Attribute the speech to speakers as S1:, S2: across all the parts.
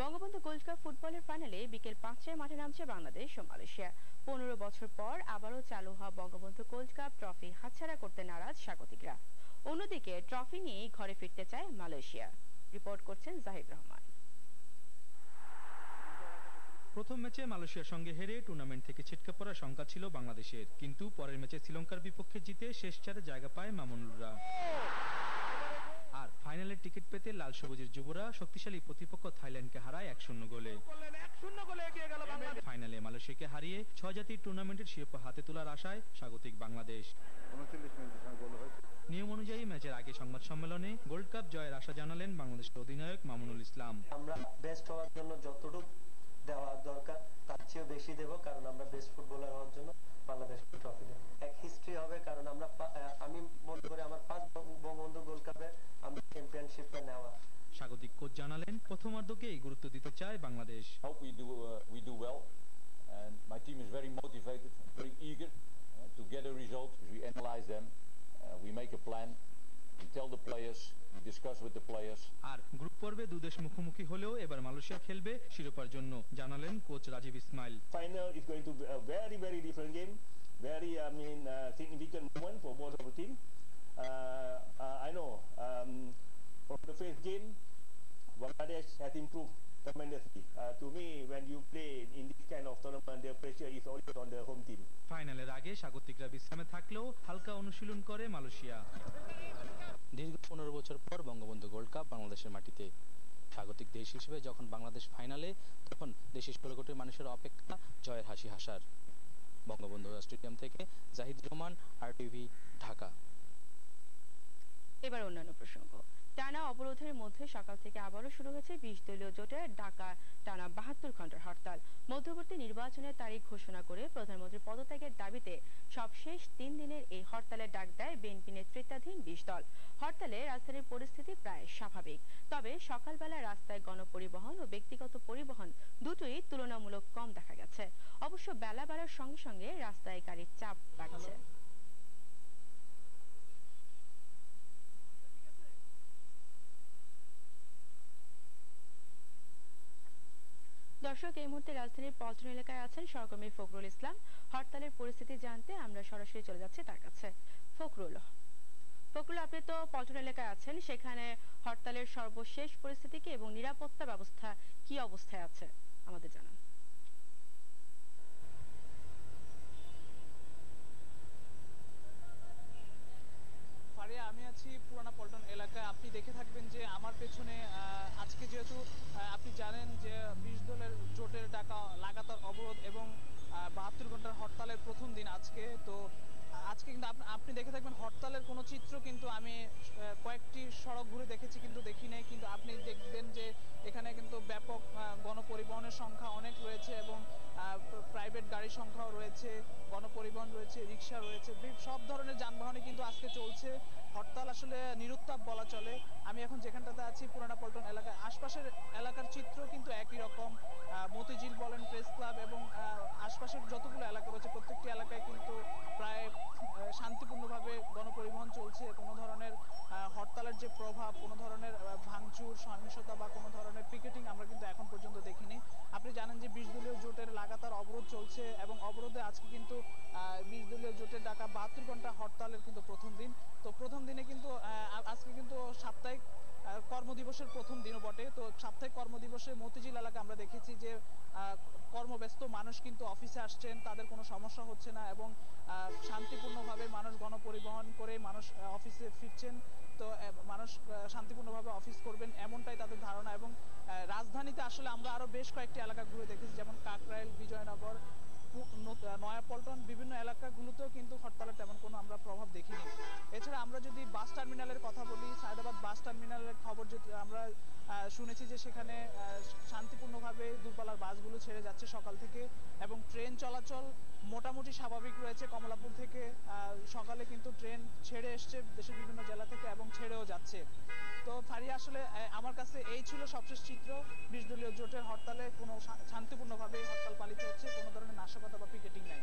S1: Bangabandhu gold cup ফুটবলের ফাইনালে বিকেল 5টায় মাঠে নামছে বাংলাদেশ ও মালয়েশিয়া। 15 বছর পর আবারও চালু হওয়া বঙ্গবন্ধু গোল্ড কাপ ট্রফি হাতছাড়া করতে নারাজ স্বাগতিকরা। অন্যদিকে ট্রফি নিয়েই ঘরে ফিরতে চায় মালয়েশিয়া। রিপোর্ট করছেন জাহিদ রহমান।
S2: প্রথম ম্যাচে মালয়েশিয়ার সঙ্গে হেরে টুর্নামেন্ট থেকে ছিটকে পড়ার শঙ্কা ছিল বাংলাদেশের, কিন্তু পরের ম্যাচে শ্রীলঙ্কার বিপক্ষে জিতে শেষ চারে জায়গা পায় মামুনুলরা। আর ফাইনালের টিকিট পেতে লাল সবুজের যুবরা শক্তিশালী প্রতিপক্ষ থাইল্যান্ডকে হারায় 1-0 গোলে। ফাইনালে মালয়েশিয়াকে হারিয়ে 6 জাতির টুর্নামেন্টের শিরোপা হাতে তোলার আশায় স্বাগতিক বাংলাদেশ। নিয়ম অনুযায়ী ম্যাচের আগে সংবাদ সম্মেলনে গোল্ড কাপ জয়ের আশা জানালেন বাংলাদেশের অধিনায়ক মামুনুল ইসলাম।
S3: আমরা বেস্ট হওয়ার জন্য যতটুকু দেওয়া দরকার তার চেয়েও বেশি দেব, কারণ আমরা বেস্ট ফুটবলার হওয়ার জন্য বাংলাদেশকে ট্রফি দেব। এক হিস্ট্রি হবে, কারণ আমি মনে করি আমার ফার্স্ট বঙ্গবন্ধু গোল্ড কাপে আমরা চ্যাম্পিয়নশিপটা নেওয়া।
S2: স্বাগতিক কোচ জানালেন প্রথমার্ধকেই গুরুত্ব দিতে চায় Bangladesh.
S4: Hope we do well, and my team is very motivated and very eager to get a result. We analyze them, we make a plan, we tell the players, we discuss with the players.
S2: আর group পর্বে দুদেশ মুখোমুখি হলেও এবার Malaysia খেলবে শিরোপার জন্য, জানালেন coach Rajib Ismail.
S5: Final is going to be a very different game, very significant moment for both of the team. I know from the first game Bangladesh has improved tremendously. To me, when you play in this kind of tournament, the pressure is always on the home team.
S2: ফাইনালের আগে স্বাগতিকরা বিশ্রামে থাকলেও হালকা অনুশীলন করে Malaysia.
S6: দীর্ঘ 15 বছর পর বঙ্গবন্ধু গোল্ড কাপ বাংলাদেশের মাটিতে। স্বাগতিক দেশ হিসেবে যখন বাংলাদেশ ফাইনালে, তখন দেশের 16 কোটি মানুষের অপেক্ষা জয়ের হাসি হাসার। বঙ্গবন্ধু স্টেডিয়াম থেকে জাহিদ রহমান, RTV, ঢাকা।
S1: এবার অন্যান্য প্রসঙ্গ। টানা অবরোধের মধ্যে সকাল থেকে আবারও শুরু হয়েছে 20 দলীয় জোটের ডাকা টানা 72 ঘন্টার হরতাল। মধ্যবর্তী নির্বাচনের তারিখ ঘোষণা করে প্রধানমন্ত্রীর পদত্যাগের দাবিতে সবশেষ 3 দিনের এই হরতালের ডাক দেয় বিএনপি নেতৃত্বাধীন 20 দল। হরতালে রাজধানীর পরিস্থিতি প্রায় স্বাভাবিক, তবে সকালবেলা রাস্তায় গণপরিবহন ও ব্যক্তিগত পরিবহন দুটোই তুলনামূলক কম দেখা গেছে। অবশ্য বেলা বাড়ার সঙ্গে সঙ্গে রাস্তায় গাড়ির চাপ বাড়ছে। দর্শক, এই মুহূর্তে রাজধানীর পল্টন এলাকায় আছেন সহকর্মী ফখরুল ইসলাম। হরতালের পরিস্থিতি জানতে আমরা সরাসরি চলে যাচ্ছি তার কাছে। ফখরুল, আপনি তো পল্টন এলাকায় আছেন, সেখানে হরতালের সর্বশেষ পরিস্থিতি কি এবং নিরাপত্তা ব্যবস্থা কি অবস্থায় আছে আমাদের জানান।
S7: আমি আছি পুরানা পল্টন এলাকায়। আপনি দেখে থাকবেন যে আমার পেছনে আজকে যেহেতু আপনি জানেন যে 20 দলের জোটের ডাকা লাগাতার অবরোধ এবং 72 ঘন্টার হরতালের প্রথম দিন আজকে, তো আজকে কিন্তু আপনি দেখে থাকবেন হরতালের কোনো চিত্র কিন্তু আমি কয়েকটি সড়ক ঘুরে দেখেছি কিন্তু দেখি নাই, কিন্তু আপনি দেখবেন যে এখানে কিন্তু ব্যাপক গণপরিবহনের সংখ্যা অনেক রয়েছে এবং প্রাইভেট গাড়ির সংখ্যাও রয়েছে, গণপরিবহন রয়েছে, রিক্সা রয়েছে, সব ধরনের যানবাহনে কিন্তু আজকে চলছে। হরতাল আসলে নিরুত্তাপ বলা চলে। আমি এখন যেখানটাতে আছি পুরানা পল্টন এলাকায়, আশপাশের এলাকার চিত্র কিন্তু একই রকম। মতিঝিল বলেন, প্রেস ক্লাব এবং আশপাশের যতগুলো এলাকা রয়েছে প্রত্যেকটি এলাকায় কিন্তু প্রায় শান্তিপূর্ণভাবে গণপরিবহন চলছে। কোনো ধরনের হরতালের যে প্রভাব, কোনো ধরনের ভাঙচুর, সহিংসতা বা কোনো ধরনের পিকেটিং আমরা কিন্তু এখন পর্যন্ত দেখিনি। আপনি জানেন যে 20 দলীয় জোটের লাগাতার অবরোধ চলছে এবং অবরোধে আজকে কিন্তু 20 দলীয় জোটের ডাকা 72 ঘন্টা হরতালের কিন্তু প্রথম দিন। তো প্রথম দিনে কিন্তু আজকে কিন্তু সাপ্তাহিক কর্মদিবসের প্রথম দিনও বটে। তো সাপ্তাহিক কর্মদিবসে মতিঝিল এলাকা আমরা দেখেছি যে কর্মব্যস্ত মানুষ কিন্তু অফিসে আসছেন, তাদের কোনো সমস্যা হচ্ছে না এবং শান্তিপূর্ণভাবে মানুষ গণপরিবহন করে মানুষ অফিসে ফিরছেন। তো মানুষ শান্তিপূর্ণভাবে অফিস করবেন এমনটাই তাদের ধারণা। এবং রাজধানীতে আসলে আমরা আরো বেশ কয়েকটি এলাকা ঘুরে দেখেছি, যেমন কাকরাইল, বিজয়নগর, নয়াপল্টন, বিভিন্ন এলাকাগুলোতেও কিন্তু হরতালের তেমন কোনো আমরা প্রভাব দেখিনি। এছাড়া আমরা যদি বাস টার্মিনালের কথা বলি, সায়দাবাদ বাস টার্মিনালের খবর যদি আমরা শুনেছি যে সেখানে শান্তিপূর্ণভাবে দূরপাল্লার বাসগুলো ছেড়ে যাচ্ছে সকাল থেকে এবং ট্রেন চলাচল মোটামুটি স্বাভাবিক রয়েছে। কমলাপুর থেকে সকালে কিন্তু ট্রেন ছেড়ে এসছে দেশের বিভিন্ন জেলা থেকে এবং ছেড়েও যাচ্ছে। তো ফারিয়া, আসলে আমার কাছে এই ছিল সবশেষ চিত্র। 20 দলীয় জোটের হরতালে কোনো শান্তিপূর্ণভাবে হরতাল পালিত হচ্ছে, কোনো ধরনের নাশকতা বা পিকেটিং নাই।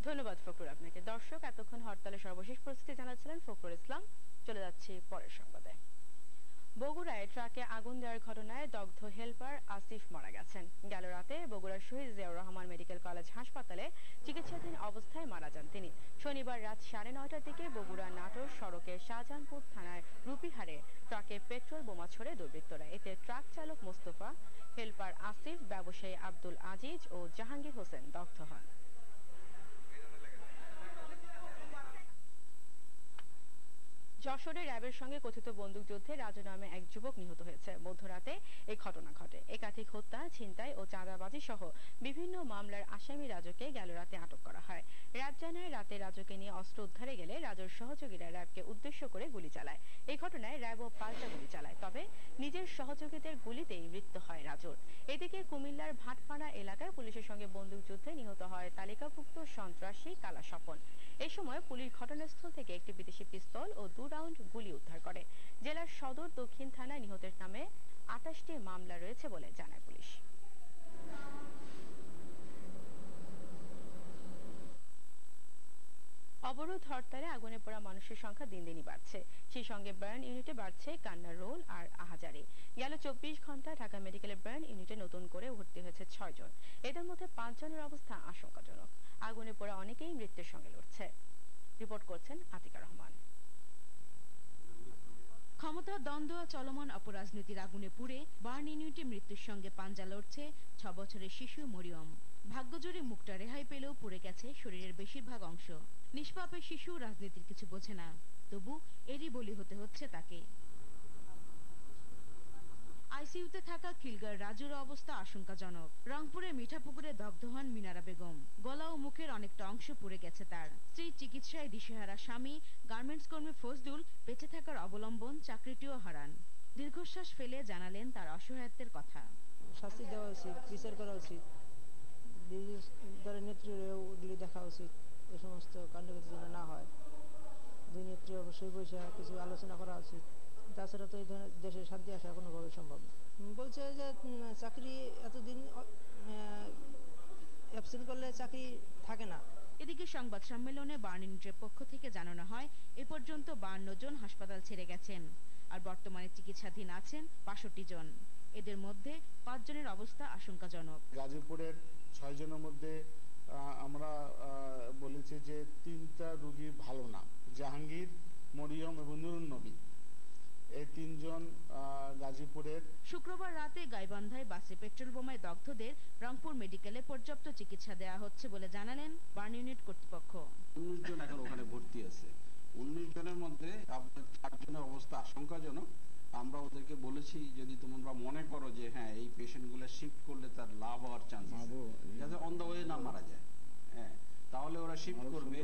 S1: ধন্যবাদ ফখরুল আপনাকে। দর্শক, এতক্ষণ হরতালের সর্বশেষ পরিস্থিতি জানাচ্ছিলেন ফখরুল ইসলাম। চলে যাচ্ছি পরের সংবাদে। বগুড়ায় ট্রাকে আগুন দেওয়ার ঘটনায় দগ্ধ হেলপার আসিফ মারা গেছেন। গেল রাতে বগুড়ার শহীদ জিয়াউর রহমান মেডিকেল কলেজ হাসপাতালে চিকিৎসাধীন অবস্থায় মারা যান তিনি। শনিবার রাত 9:30টার দিকে বগুড়া নাটোর সড়কের শাহজাহানপুর থানার রুপিহারে ট্রাকে পেট্রোল বোমা ছোড়ে দুর্বৃত্তরা। এতে ট্রাক চালক মোস্তফা, হেলপার আসিফ, ব্যবসায়ী আব্দুল আজিজ ও জাহাঙ্গীর হোসেন দগ্ধ হন। যশোরে র্যাবের সঙ্গে কথিত বন্দুকযুদ্ধে রাজু নামে এক যুবক নিহত হয়েছে। মধ্যরাতে এই ঘটনা ঘটে। একাধিক হত্যা, ছিনতাই ও চাঁদাবাজি সহ বিভিন্ন মামলার আসামি রাজুকে গেল রাতে আটক করা হয়। র্যাব জানায়, রাতে রাজুকে নিয়ে অস্ত্র উদ্ধারে গেলে রাজুর সহযোগীরা র্যাবকে উদ্দেশ্য করে গুলি চালায়। এই ঘটনায় র্যাবও পাল্টা গুলি চালায়, তবে নিজের সহযোগীদের গুলিতেই মৃত্যু হয় রাজুর। এদিকে কুমিল্লার ভাটপাড়া এলাকায় পুলিশের সঙ্গে বন্দুকযুদ্ধে নিহত হয় তালিকাভুক্ত সন্ত্রাসী কালা স্বপন। এই সময় পুলিশ ঘটনাস্থল থেকে একটি বিদেশি পিস্তল ও 2 রাউন্ড গুলি উদ্ধার করে। জেলার সদর দক্ষিণ থানায় নিহতের নামে 28টি মামলা রয়েছে বলে জানায় পুলিশ। অবরোধ হরতালে আগুনে পোড়া মানুষের সংখ্যা দিন দিনই বাড়ছে। সেই সঙ্গে বার্ন ইউনিটে বাড়ছে কান্নার রোল আর আহাজারি। গেল 24 ঘন্টায় ঢাকা মেডিকেলের বার্ন ইউনিটে নতুন করে ভর্তি হয়েছে 6 জন। এদের মধ্যে 5 জনের অবস্থা আশঙ্কাজনক। আগুনে পোড়া অনেকেই মৃত্যুর সঙ্গে লড়ছে। রিপোর্ট করছেন আতিকা রহমান।
S8: ক্ষমতা দ্বন্দ্ব চলমান অপরাজনীতির আগুনে পুড়ে বার্ন ইউনিটে মৃত্যুর সঙ্গে পাঞ্জা লড়ছে 6 বছরের শিশু মরিয়ম। ভাগ্যজোরে মুখটা রেহাই পেলেও পুড়ে গেছে শরীরের বেশিরভাগ অংশ। নিষ্পাপের শিশু রাজনীতির কিছু বোঝে না, তবু এরই বলি হতে হচ্ছে তাকে। আইসিইউতে থাকা কিলগার রাজুর অবস্থা আশঙ্কাজনক। রংপুরের মিঠাপুকুরে দগ্ধ হন মিনারা বেগম। গলা ও মুখের অনেকটা অংশ পুড়ে গেছে তার। স্ত্রী চিকিৎসায় দিশেহারা স্বামী গার্মেন্টস কর্মী ফজলুল বেঁচে থাকার অবলম্বন চাকরিটিও হারান। দীর্ঘশ্বাস ফেলে জানালেন তার অসহায়ত্বের কথা।
S9: শাস্তি দেওয়া উচিত, বিচার করা উচিত, দলের নেত্রীগুলি দেখা উচিত, এই সমস্ত কাণ্ডকীর্তি যেন না হয়। দুই নেত্রী অবশ্যই বসে কিছু আলোচনা করা উচিত। তাছাড়া তো এই ধরনের দেশে শান্তি আসা কোনোভাবে সম্ভব না। বলছে যে চাকরি এতদিন অ্যাবসেন্ট করলে চাকরি থাকে না।
S8: এদিকে সংবাদ সম্মেলনে বার্ন ইউনিটের পক্ষ থেকে জানানো হয়, এ পর্যন্ত 52 জন হাসপাতাল ছেড়ে গেছেন, আর বর্তমানে চিকিৎসাধীন আছেন 65 জন। এদের মধ্যে 5 জনের অবস্থা আশঙ্কাজনক।
S10: গাজীপুরের 6 জনের মধ্যে আমরা বলেছি যে 3টা রোগী ভালো না, জাহাঙ্গীর, মরিয়ম এবং নুরুন নবী। এই 3 জন গাজীপুরের।
S8: শুক্রবার রাতে গাইবান্ধায় বাসে পেট্রোল বোমায় দগ্ধদের রংপুর মেডিকেলে পর্যাপ্ত চিকিৎসা দেওয়া হচ্ছে বলে জানালেন বার্ন ইউনিট কর্তৃপক্ষ।
S11: 19 জন এখন ওখানে ভর্তি আছে। 19 জনের মধ্যে 4 জনের অবস্থা আশঙ্কাজনক। আমরা ওদেরকে বলেছি, যদি তোমরা মনে করো যে হ্যাঁ এই পেশেন্টগুলো শিফট করলে তার লাভ হওয়ার চান্স আছে, যাতে অন দ্য ওয়ে না মারা যায়, হ্যাঁ, তাহলে ওরা শিফট করবে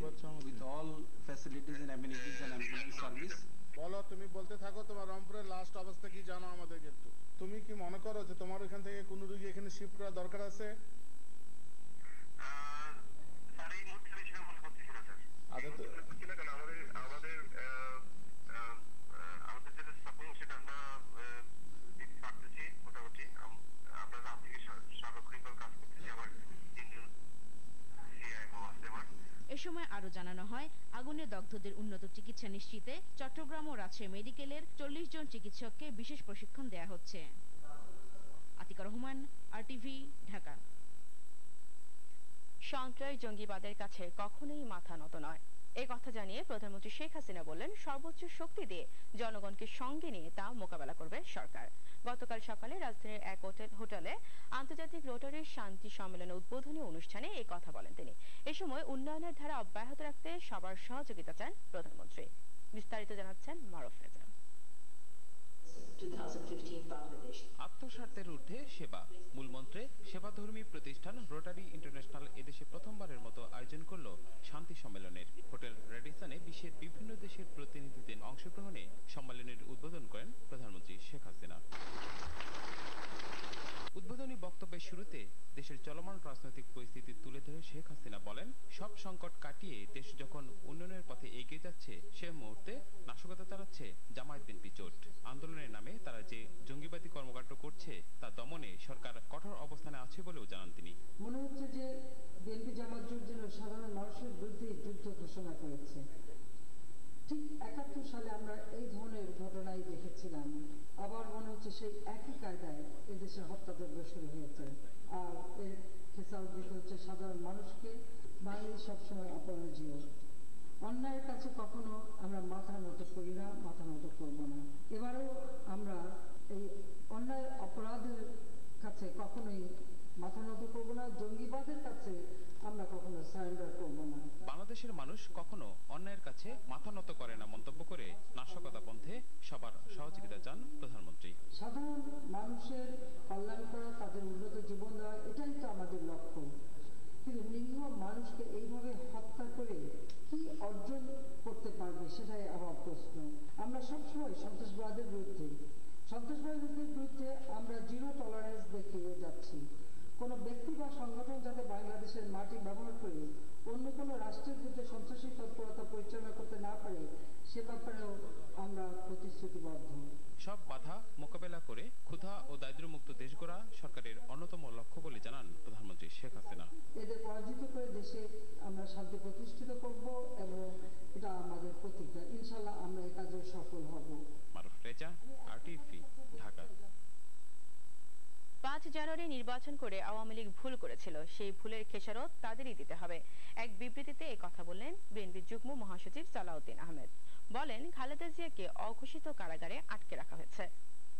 S11: with all facilities and amenities and ambulance service.
S10: বলো, তুমি বলতে থাকো তোমার রংপুরের লাস্ট অবস্থা কি জানো আমাদেরকে একটু। তুমি কি মনে করো যে তোমার ওখান থেকে কোনো রোগী এখানে শিফট করা দরকার আছে?
S12: স্যার এই মুহূর্তে আমি সেটা মনে করতেছি না স্যার। করছি না, কারণ আমাদের যেটা সাপোর্ট সেটা আমরা দিতে পারতেছি মোটামুটি। আমরা রাত থেকে সার্বক্ষণিকভাবে কাজ করতেছি। আমার 3 জন সিআইএমও আছে আমার।
S8: এ সময় আরো জানানো হয়, আগুনে দগ্ধদের উন্নত চিকিৎসা নিশ্চিতে চট্টগ্রাম ও রাজশাহী মেডিকেলের 40 জন চিকিৎসককে বিশেষ প্রশিক্ষণ দেয়া হচ্ছে। আতিকা রহমান, আরটিভি, ঢাকা।
S1: সন্ত্রাস জঙ্গিবাদের কাছে কখনোই মাথা নত নয়, এই কথা জানিয়ে প্রধানমন্ত্রী শেখ হাসিনা বললেন, সর্বোচ্চ শক্তি দিয়ে জনগণকে সঙ্গে নিয়ে তা মোকাবেলা করবে সরকার। গতকাল সকালে রাজধানীর এক হোটেলে আন্তর্জাতিক রোটারি শান্তি সম্মেলনের উদ্বোধনী অনুষ্ঠানে এই কথা বলেন তিনি। এ সময় উন্নয়নের ধারা অব্যাহত রাখতে সবার সহযোগিতা চান প্রধানমন্ত্রী। বিস্তারিত জানাচ্ছেন মারুফ রেজা।
S13: আত্মস্বার্থের ঊর্ধ্বে সেবা মূলমন্ত্রে সেবাধর্মী প্রতিষ্ঠান রোটারি ইন্টারন্যাশনাল এদেশে প্রথমবারের মতো আয়োজন করল শান্তি সম্মেলনের। হোটেল রেডিসনে বিশ্বের বিভিন্ন দেশের প্রতিনিধিদের অংশগ্রহণে সম্মেলনের উদ্বোধন করেন প্রধানমন্ত্রী শেখ হাসিনা। উদ্বোধনী বক্তব্যের শুরুতে দেশের চলমান রাজনৈতিক পরিস্থিতি তুলে ধরে শেখ হাসিনা বলেন, সব সংকট কাটিয়ে দেশ যখন উন্নয়নের পথে এগিয়ে যাচ্ছে, সে মুহূর্তে নাশকতা চালাচ্ছে জামায়াত বিএনপি জোট। আন্দোলনের নামে তারা যে জঙ্গিবাদী কর্মকাণ্ড করছে তা দমনে সরকার কঠোর অবস্থানে আছে বলেও জানান তিনি।
S14: মনে হচ্ছে যে বিএনপি জামায়াত জোট যেন সাধারণ মানুষের বিরুদ্ধে যুদ্ধ ঘোষণা করেছে। ঠিক 71 সালে আমরা এই ধরনের ঘটনাই দেখেছিলাম। আবার মনে হচ্ছে সেই একই কায়দায় এদেশে হত্যাযজ্ঞ শুরু হয়েছে। আর এর খেসাল দিতে হচ্ছে সাধারণ মানুষকে। বাঙালি সবসময় অপরাজেয়। অন্যায়ের কাছে কখনো আমরা মাথা নত করি না, মাথা নত করব না। এবারেও আমরা এই অন্যায় অপরাধের কাছে কখনোই মাথা নত করব না, জঙ্গিবাদের কাছে আমরা কখনো সারেন্ডার করব না।
S13: বাংলাদেশের মানুষ কখনো অন্যায়ের কাছে মাথা নত করে না মন্তব্য করে নাশকতা পন্থে সবার সহযোগিতা চান প্রধানমন্ত্রী।
S14: সাধারণ মানুষের কল্যাণ করা, তাদের উন্নত জীবন দেওয়া, এটাই তো আমাদের লক্ষ্য। কিন্তু নিরীহ মানুষকে এইভাবে হত্যা করে কি অর্জন করতে পারবে সেটাই আমার প্রশ্ন। আমরা সবসময় সন্ত্রাসবাদের বিরুদ্ধে, সন্ত্রাসবাদের বিরুদ্ধে আমরা জিরো টলারেন্স দেখিয়ে যাচ্ছি। কোনো ব্যক্তি বা সংগঠন যাতে বাংলাদেশের মাটি ব্যবহার করে অন্য কোনো রাষ্ট্রের বিরুদ্ধে সন্ত্রাসী তৎপরতা পরিচালনা করতে না পারে সে ব্যাপারেও আমরা প্রতিশ্রুতিবদ্ধ।
S13: সব বাধা মোকাবেলা করে ক্ষুধা ও দারিদ্র্যমুক্ত দেশ গড়া সরকারের অন্যতম লক্ষ্য বলে জানান প্রধানমন্ত্রী শেখ হাসিনা।
S14: এদের পরাজিত করে দেশে আমরা শান্তি প্রতিষ্ঠিত করব এবং এটা আমাদের প্রতিজ্ঞা। ইনশাআল্লাহ আমরা এই কাজে সফল হব।
S13: মারুফ রেজা, RTV, ঢাকা।
S1: 5 জানুয়ারি নির্বাচন করে আওয়ামী লীগ ভুল করেছিল, সেই ভুলের খেসারত তাদেরই দিতে হবে। এক বিবৃতিতে এই কথা বললেন বিএনপির যুগ্ম মহাসচিব সালাউদ্দিন আহমেদ। বলেন, খালেদা জিয়াকে অঘোষিত কারাগারে আটকে রাখা হয়েছে।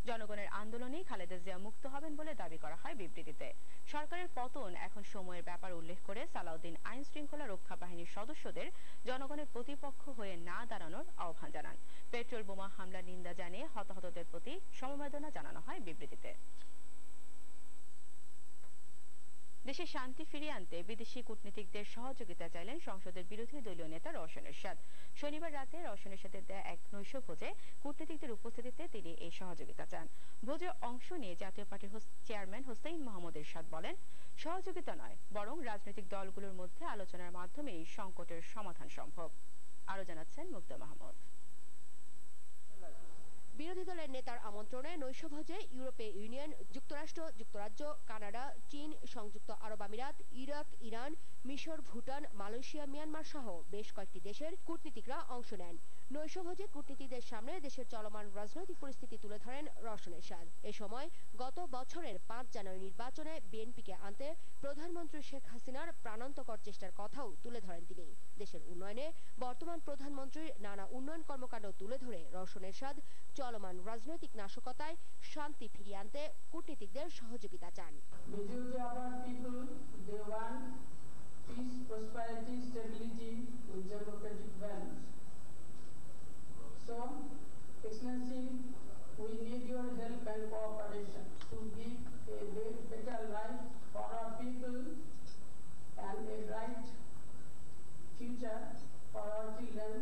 S1: জনগণের আন্দোলনেই খালেদা জিয়া মুক্ত হবেন বলে দাবি করা হয় বিবৃতিতে। সরকারের পতন এখন সময়ের ব্যাপার উল্লেখ করে সালাউদ্দিন আইন শৃঙ্খলা রক্ষা বাহিনীর সদস্যদের জনগণের প্রতিপক্ষ হয়ে না দাঁড়ানোর আহ্বান জানান। পেট্রোল বোমা হামলার নিন্দা জানিয়ে হতাহতদের প্রতি সমবেদনা জানানো হয় বিবৃতিতে। দেশে শান্তি ফিরিয়ে আনতে বিদেশি কূটনীতিকদের সহযোগিতা চাইলেন সংসদের বিরোধী দলীয় নেতা রওশন এরশাদ। শনিবার রাতে রওশন এরশাদের দেয়া এক নৈশ ভোজে কূটনীতিকদের উপস্থিতিতে তিনি এই সহযোগিতা চান। ভোজে অংশ নিয়ে জাতীয় পার্টির চেয়ারম্যান হোসেইন মোহাম্মদ এরশাদ বলেন, সহযোগিতা নয় বরং রাজনৈতিক দলগুলোর মধ্যে আলোচনার মাধ্যমেই সংকটের সমাধান সম্ভব। আরো জানাচ্ছেন মুগ্ধা মাহমুদ।
S15: বিরোধী দলের নেতার আমন্ত্রণে নৈশভোজে ইউরোপীয় ইউনিয়ন, যুক্তরাষ্ট্র, যুক্তরাজ্য, কানাডা, চীন, সংযুক্ত আরব আমিরাত, ইরাক, ইরান, মিশর, ভুটান, মালয়েশিয়া, মিয়ানমার সহ বেশ কয়েকটি দেশের কূটনীতিকরা অংশ নেন। নৈশভোজে কূটনীতিকদের সামনে দেশের চলমান রাজনৈতিক পরিস্থিতি তুলে ধরেন রওশন এরশাদ। এ সময় গত বছরের 5 জানুয়ারি নির্বাচনে বিএনপিকে আনতে প্রধানমন্ত্রী শেখ হাসিনার প্রাণান্তকর চেষ্টার কথাও তুলে ধরেন তিনি। দেশের উন্নয়নে বর্তমান প্রধানমন্ত্রীর নানা উন্নয়ন কর্মকাণ্ড তুলে ধরে রওশন এরশাদ চলমান রাজনৈতিক নাশকতায় শান্তি ফিরিয়ে আনতে কূটনীতিকদের সহযোগিতা চান।
S16: Majority of our people, they want peace, prosperity, stability with democratic values. So, Excellency, we need your help and cooperation to give a better life for our people and a bright future for our children.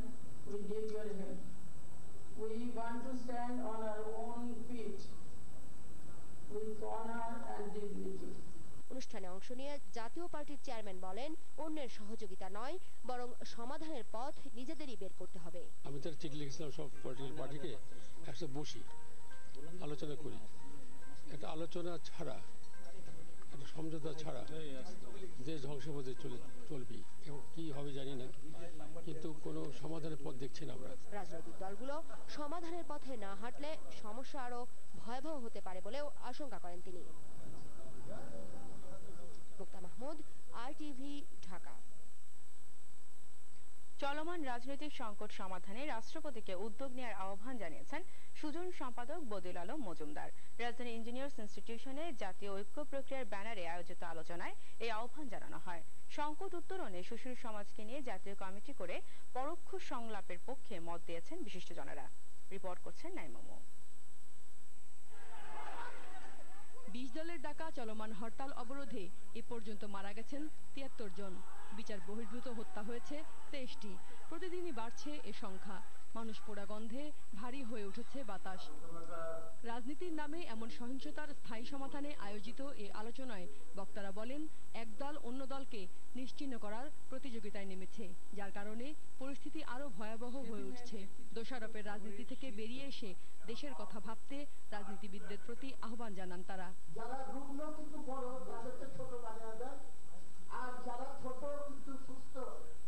S16: We need your help. We want to stand on our own feet with honor and dignity.
S15: অনুষ্ঠানে অংশ নিয়ে জাতীয় পার্টির chairman বলেন, অন্যের সহযোগিতা নয় বরং সমাধানের পথ নিজেদেরই বের করতে হবে।
S17: আমি তার চিঠি লিখেছিলাম সব পলিটিক্যাল পার্টিকে, একসাথে বসি আলোচনা করি। একটা আলোচনা ছাড়া, একটা সমঝোতা ছাড়া দেশ ধ্বংসের মধ্যে চলবে এবং কি হবে জানি না, কিন্তু কোনো সমাধানের পথ দেখছি না আমরা।
S15: রাজনৈতিক দলগুলো সমাধানের পথে না হাঁটলে সমস্যা আরো ভয়াবহ হতে পারে বলেও আশঙ্কা করেন তিনি। মুক্তা মাহমুদ, RTV, ঢাকা।
S1: চলমান রাজনৈতিক সংকট সমাধানে রাষ্ট্রপতিকে উদ্যোগ নেওয়ার আহ্বান জানিয়েছেন সুজন সম্পাদক বদিউল আলম মজুমদার। রাজধানী ইঞ্জিনিয়ার্স ইনস্টিটিউশনে জাতীয় ঐক্য প্রক্রিয়ার ব্যানারে আয়োজিত আলোচনায় এই আহ্বান জানানো হয়। সংকট উত্তরণে সুশীল সমাজকে নিয়ে জাতীয় কমিটি করে পরোক্ষ সংলাপের পক্ষে মত দিয়েছেন বিশিষ্টজনেরা। রিপোর্ট করছেন নাইমামু।
S18: 20 দলের ডাকা চলমান হরতাল অবরোধে এ পর্যন্ত মারা গেছেন 73 জন। বিচার বহির্ভূত হত্যা হয়েছে 23টি। প্রতিদিনই বাড়ছে এ সংখ্যা। মানুষ পোড়া গন্ধে ভারী হয়ে উঠেছে বাতাস। রাজনীতির নামে এমন সহিংসতার স্থায়ী সমাধানে আয়োজিত এ আলোচনায় বক্তারা বলেন, এক দল অন্য দলকে নিশ্চিহ্ন করার প্রতিযোগিতায় নেমেছে, যার কারণে পরিস্থিতি আরো ভয়াবহ হয়ে উঠছে। দোষারোপের রাজনীতি থেকে বেরিয়ে এসে দেশের কথা ভাবতে রাজনীতিবিদদের প্রতি আহ্বান জানান তারা।
S19: যারা রুগ্ন কিন্তু বড় তাদেরকে ছোট বানিয়ে দেয়, আর যারা ছোট কিন্তু সুস্থ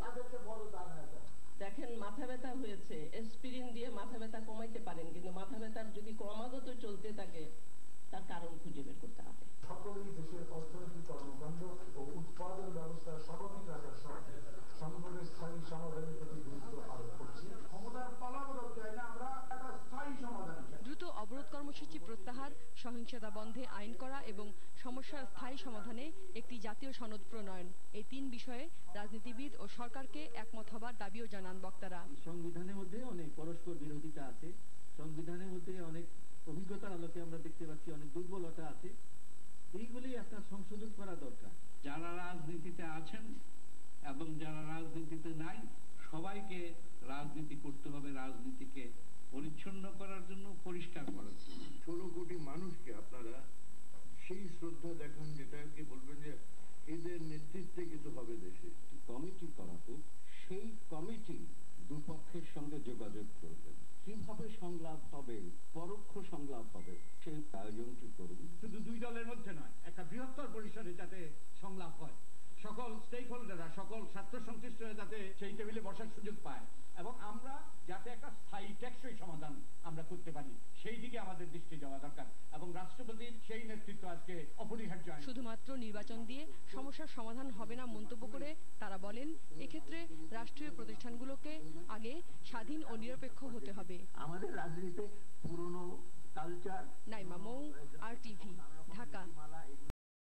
S19: তাদেরকে বড় বানিয়ে দেয়।
S20: দেখেন, মাথা ব্যথা হয়েছে, এসপিরিন দিয়ে মাথা ব্যথা কমাইতে পারেন, কিন্তু মাথা ব্যথার যদি ক্রমাগত
S18: আইন করা এবং সমস্যার স্থায়ী সমাধানে একটি জাতীয় সনদ প্রণয়ন, এই 3 বিষয়ে রাজনীতিবিদ ও সরকারকে একমত হবার দাবিও জানান বক্তারা।
S20: সংবিধানের মধ্যে অনেক পরস্পর বিরোধিতা আছে, সংবিধানের মধ্যে অনেক অভিজ্ঞতার আলোকে আমরা দেখতে পাচ্ছি অনেক দুর্বলতা আছে, এইগুলি আপনার সংশোধন করা দরকার।
S11: যারা রাজনীতিতে আছেন এবং যারা রাজনীতিতে নাই সবাইকে রাজনীতি করতে হবে, রাজনীতিকে পরিচ্ছন্ন করার জন্য, পরিষ্কার করার জন্য।
S21: 16 কোটি মানুষকে আপনারা সেই শ্রদ্ধা দেখান যেটাকে বলবেন যে এদের নেতৃত্বে কিছু হবে দেশে।
S11: কমিটি করা হোক, সেই কমিটি দুপক্ষের সঙ্গে যোগাযোগ করবেন, কিভাবে সংলাপ হবে, পরোক্ষ সংলাপ হবে, সেই আয়োজনটি করুন।
S22: শুধু 2 দলের মধ্যে নয়, একটা বৃহত্তর পরিসরে যাতে সংলাপ হয়, সকল স্টেক হোল্ডাররা, সকল স্বার্থ সংশ্লিষ্টরা যাতে সেই টেবিলে বসার সুযোগ পায় এবং আমরা যাতে একটা স্থায়ী টেকসই সমাধান আমরা করতে পারি, সেই দিকে আমাদের দৃষ্টি দেওয়া দরকার এবং রাষ্ট্রপতির সেই নেতৃত্ব আজকে অপরিহার্য।
S18: শুধুমাত্র নির্বাচন দিয়ে সমস্যার সমাধান হবে না মন্তব্য করে তারা বলেন, এক্ষেত্রে রাষ্ট্রীয় প্রতিষ্ঠানগুলোকে আগে স্বাধীন ও নিরপেক্ষ হতে হবে।
S21: আমাদের রাজনীতিতে পুরনো কালচার।
S18: নাইমা মৌ, RTV, ঢাকা।